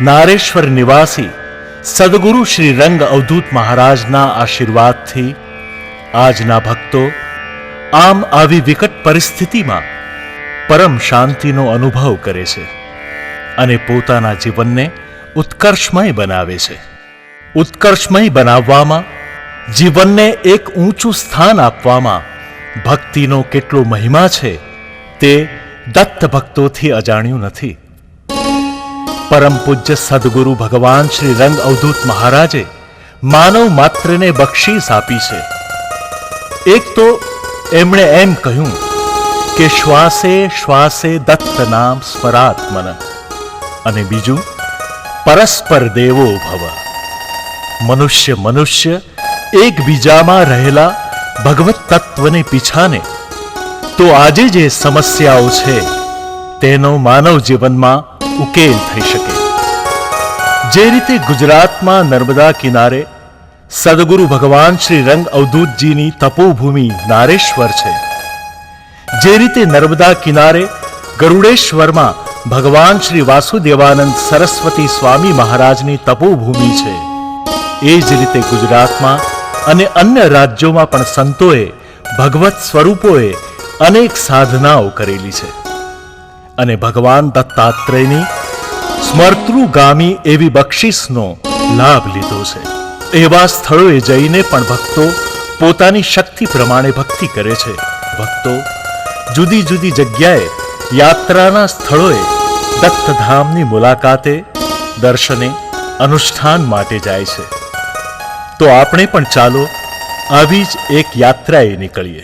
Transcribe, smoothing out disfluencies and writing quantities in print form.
નારેશ્વર નિવાસી સદગુરુ શ્રી રંગ અવધૂત મહારાજના આશીર્વાદથી આજના ભક્તો આમ આવી વિકટ પરિસ્થિતિમાં પરમ શાંતિનો અનુભવ કરે છે અને પોતાના જીવનને ઉત્કર્ષમય બનાવે છે. ઉત્કર્ષમય બનાવવામાં, જીવનને એક ઊંચું સ્થાન આપવામાં ભક્તિનો કેટલો મહિમા છે તે દત્ત ભક્તોથી અજાણ્યું નથી. પરમ પૂજ્ય સદગુરુ ભગવાન શ્રી રંગ અવધૂત મહારાજે માનવ માત્રને બક્ષીસ આપી છે. એક તો એમણે એમ કહ્યું કે શ્વાસે શ્વાસે દત્ત નામ સ્મરાત્મન, અને બીજું પરસ્પર દેવો ભવ. મનુષ્ય એકબીજામાં રહેલા ભગવત તત્વને પીછાને તો આજે જે સમસ્યાઓ છે તેનો માનવ જીવનમાં ઉકેલ થઈ શકે. જે રીતે ગુજરાતમાં નર્મદા કિનારે સદગુરુ ભગવાન શ્રી રંગ અવધૂતજીની તપોભૂમિ નારેશ્વર છે, જે રીતે નર્મદા કિનારે ગરુડેશ્વરમાં ભગવાન શ્રી વાસુદેવાનંદ સરસ્વતી સ્વામી મહારાજની તપોભૂમિ છે, એ જ રીતે ગુજરાતમાં અને અન્ય રાજ્યોમાં પણ સંતોએ ભગવત સ્વરૂપોએ અનેક સાધનાઓ કરેલી છે અને ભગવાન દત્તાત્રેયની સ્મર્તૃગામી એવી બક્ષિસનો લાભ લીધો છે. એવા સ્થળોએ જઈને પણ ભક્તો પોતાની શક્તિ પ્રમાણે ભક્તિ કરે છે. ભક્તો જુદી જુદી જગ્યાએ યાત્રાના સ્થળોએ દત્તધામની મુલાકાતે, દર્શને, અનુષ્ઠાન માટે જાય છે. તો આપણે પણ ચાલો આવી જ એક યાત્રાએ નીકળીએ.